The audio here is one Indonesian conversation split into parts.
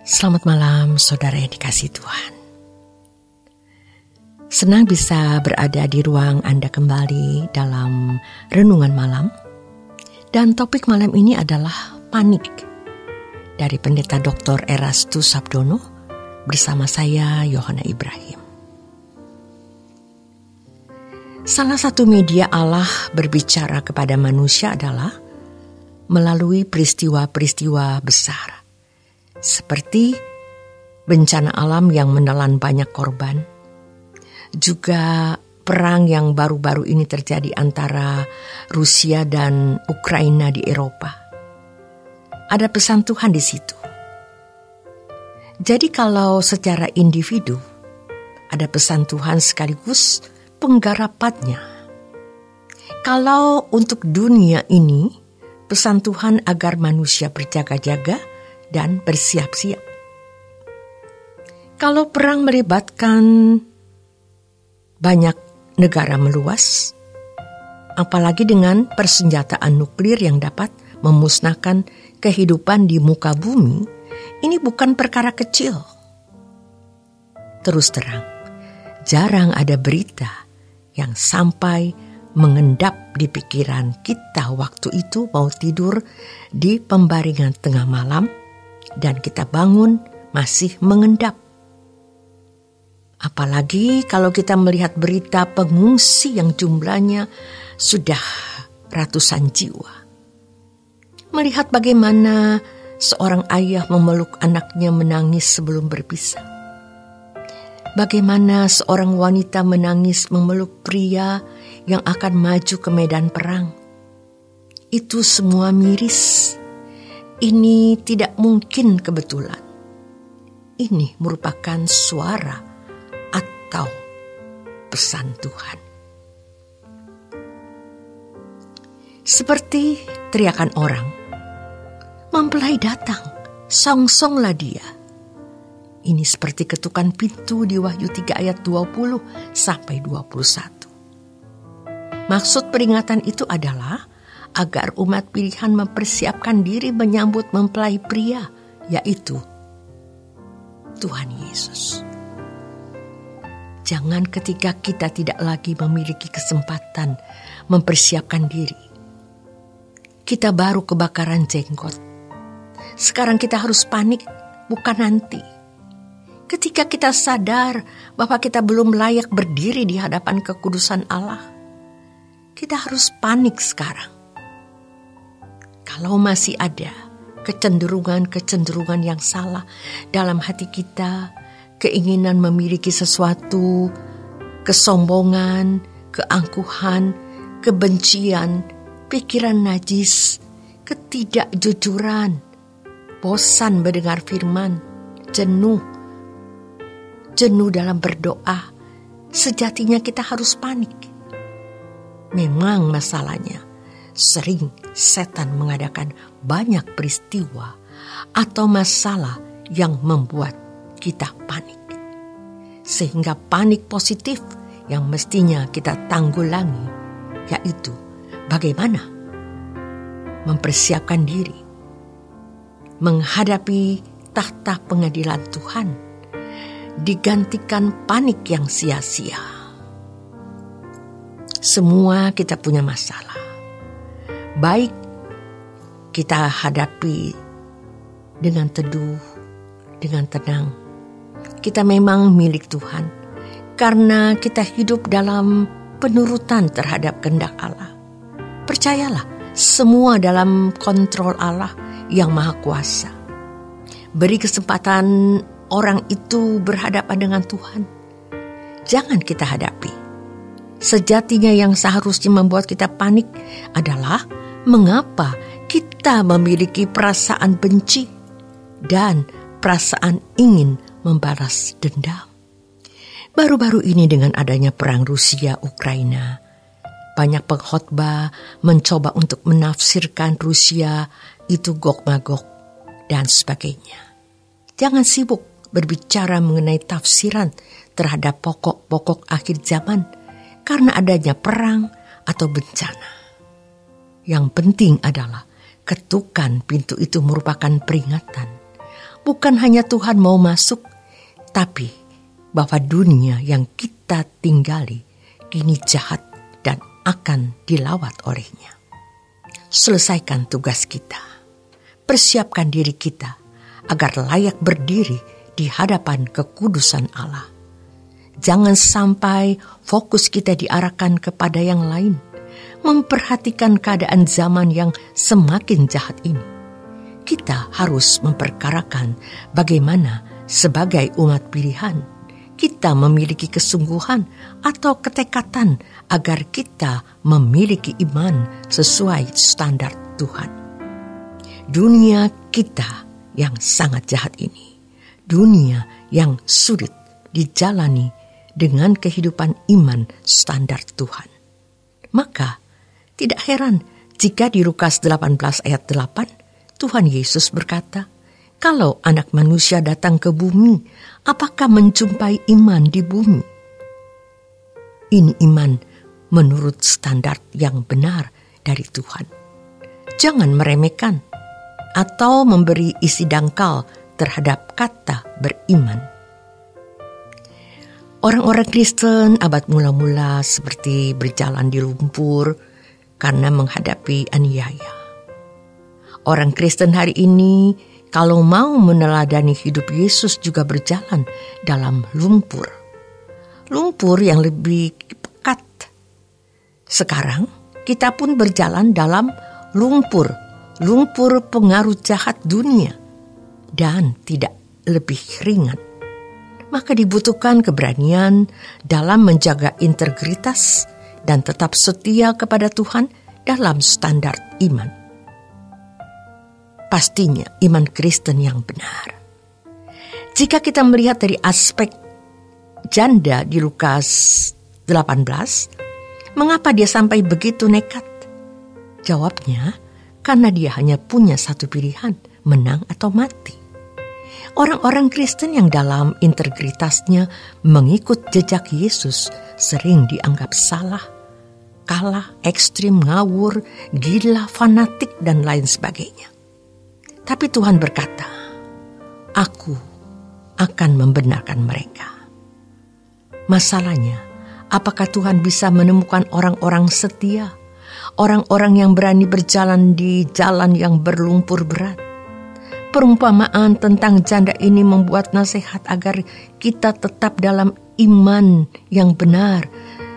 Selamat malam saudara yang dikasihi Tuhan. Senang bisa berada di ruang Anda kembali dalam renungan malam. Dan topik malam ini adalah panik. Dari Pendeta Dr. Erastus Sabdono bersama saya Yohana Ibrahim. Salah satu media Allah berbicara kepada manusia adalah melalui peristiwa-peristiwa besar. Seperti bencana alam yang menelan banyak korban, juga perang yang baru-baru ini terjadi antara Rusia dan Ukraina di Eropa. Ada pesan Tuhan di situ. Jadi kalau secara individu, ada pesan Tuhan sekaligus penggarapannya. Kalau untuk dunia ini, pesan Tuhan agar manusia berjaga-jaga dan bersiap-siap. Kalau perang melibatkan banyak negara meluas, apalagi dengan persenjataan nuklir yang dapat memusnahkan kehidupan di muka bumi, ini bukan perkara kecil. Terus terang, jarang ada berita yang sampai mengendap di pikiran kita waktu itu mau tidur di pembaringan tengah malam, dan kita bangun masih mengendap. Apalagi kalau kita melihat berita pengungsi yang jumlahnya sudah ratusan jiwa. Melihat bagaimana seorang ayah memeluk anaknya menangis sebelum berpisah. Bagaimana seorang wanita menangis memeluk pria yang akan maju ke medan perang. Itu semua miris. Ini tidak mungkin kebetulan. Ini merupakan suara atau pesan Tuhan. Seperti teriakan orang, mempelai datang, songsonglah dia. Ini seperti ketukan pintu di Wahyu 3 ayat 20 sampai 21. Maksud peringatan itu adalah agar umat pilihan mempersiapkan diri menyambut mempelai pria, yaitu Tuhan Yesus. Jangan ketika kita tidak lagi memiliki kesempatan mempersiapkan diri. Kita baru kebakaran jenggot. Sekarang kita harus panik, bukan nanti. Ketika kita sadar bahwa kita belum layak berdiri di hadapan kekudusan Allah, kita harus panik sekarang. Kalau masih ada kecenderungan-kecenderungan yang salah dalam hati kita, keinginan memiliki sesuatu, kesombongan, keangkuhan, kebencian, pikiran najis, ketidakjujuran, bosan mendengar firman, jenuh dalam berdoa, sejatinya kita harus panik. Memang masalahnya, sering setan mengadakan banyak peristiwa atau masalah yang membuat kita panik. Sehingga panik positif yang mestinya kita tanggulangi, yaitu bagaimana mempersiapkan diri menghadapi tahta pengadilan Tuhan, digantikan panik yang sia-sia. Semua kita punya masalah. Baik kita hadapi dengan teduh, dengan tenang. Kita memang milik Tuhan karena kita hidup dalam penurutan terhadap kehendak Allah. Percayalah, semua dalam kontrol Allah yang Maha Kuasa. Beri kesempatan orang itu berhadapan dengan Tuhan. Jangan kita hadapi. Sejatinya yang seharusnya membuat kita panik adalah mengapa kita memiliki perasaan benci dan perasaan ingin membalas dendam. Baru-baru ini dengan adanya perang Rusia-Ukraina, banyak pengkhotbah mencoba untuk menafsirkan Rusia itu Gog-Magog dan sebagainya. Jangan sibuk berbicara mengenai tafsiran terhadap pokok-pokok akhir zaman karena adanya perang atau bencana. Yang penting adalah ketukan pintu itu merupakan peringatan bukan hanya Tuhan mau masuk, tapi bahwa dunia yang kita tinggali kini jahat dan akan dilawat olehnya. Selesaikan tugas kita. Persiapkan diri kita agar layak berdiri di hadapan kekudusan Allah. Jangan sampai fokus kita diarahkan kepada yang lain, memperhatikan keadaan zaman yang semakin jahat ini. Kita harus memperkarakan bagaimana sebagai umat pilihan kita memiliki kesungguhan atau ketekatan agar kita memiliki iman sesuai standar Tuhan. Dunia kita yang sangat jahat ini, dunia yang sulit dijalani dengan kehidupan iman standar Tuhan. Maka tidak heran jika di Lukas 18 ayat 8 Tuhan Yesus berkata, "Kalau Anak Manusia datang ke bumi, apakah menjumpai iman di bumi?" Ini iman menurut standar yang benar dari Tuhan. Jangan meremehkan atau memberi isi dangkal terhadap kata beriman. Orang-orang Kristen abad mula-mula seperti berjalan di lumpur karena menghadapi aniaya. Orang Kristen hari ini kalau mau meneladani hidup Yesus juga berjalan dalam lumpur. Lumpur yang lebih pekat. Sekarang kita pun berjalan dalam lumpur pengaruh jahat dunia dan tidak lebih ringan. Maka dibutuhkan keberanian dalam menjaga integritas dan tetap setia kepada Tuhan dalam standar iman. Pastinya iman Kristen yang benar. Jika kita melihat dari aspek janda di Lukas 18, mengapa dia sampai begitu nekat? Jawabnya, karena dia hanya punya satu pilihan, menang atau mati. Orang-orang Kristen yang dalam integritasnya mengikut jejak Yesus sering dianggap salah, kalah, ekstrim, ngawur, gila, fanatik, dan lain sebagainya. Tapi Tuhan berkata, "Aku akan membenarkan mereka." Masalahnya, apakah Tuhan bisa menemukan orang-orang setia? Orang-orang yang berani berjalan di jalan yang berlumpur berat? Perumpamaan tentang janda ini membuat nasihat agar kita tetap dalam iman yang benar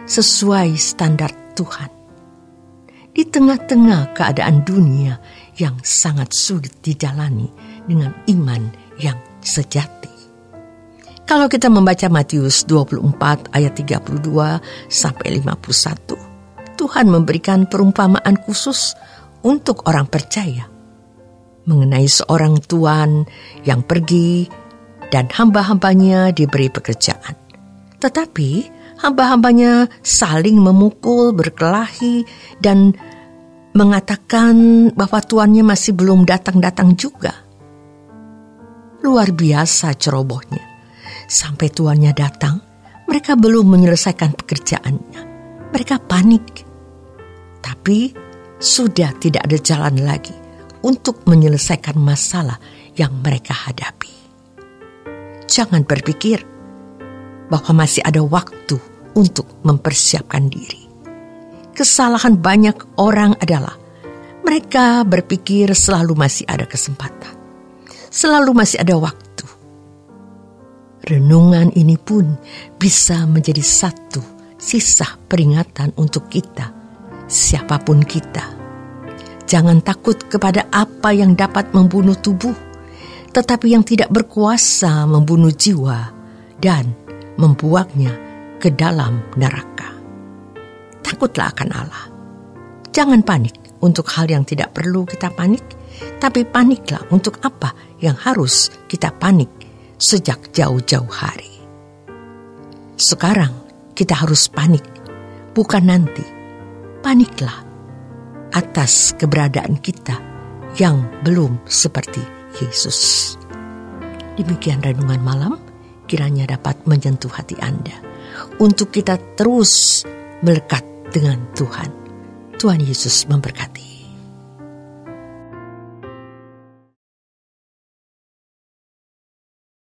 sesuai standar Tuhan. Di tengah-tengah keadaan dunia yang sangat sulit dijalani dengan iman yang sejati. Kalau kita membaca Matius 24 ayat 32 sampai 51, Tuhan memberikan perumpamaan khusus untuk orang percaya mengenai seorang tuan yang pergi dan hamba-hambanya diberi pekerjaan. Tetapi hamba-hambanya saling memukul, berkelahi, dan mengatakan bahwa tuannya masih belum datang-datang juga. Luar biasa cerobohnya. Sampai tuannya datang, mereka belum menyelesaikan pekerjaannya. Mereka panik. Tapi sudah tidak ada jalan lagi untuk menyelesaikan masalah yang mereka hadapi. Jangan berpikir bahwa masih ada waktu untuk mempersiapkan diri. Kesalahan banyak orang adalah mereka berpikir selalu masih ada kesempatan, selalu masih ada waktu. Renungan ini pun bisa menjadi satu sisa peringatan untuk kita, siapapun kita. Jangan takut kepada apa yang dapat membunuh tubuh, tetapi yang tidak berkuasa membunuh jiwa dan membuangnya ke dalam neraka. Takutlah akan Allah. Jangan panik untuk hal yang tidak perlu kita panik, tapi paniklah untuk apa yang harus kita panik sejak jauh-jauh hari. Sekarang kita harus panik, bukan nanti. Paniklah atas keberadaan kita yang belum seperti Yesus. Demikian renungan malam, kiranya dapat menyentuh hati Anda untuk kita terus melekat dengan Tuhan. Tuhan Yesus memberkati.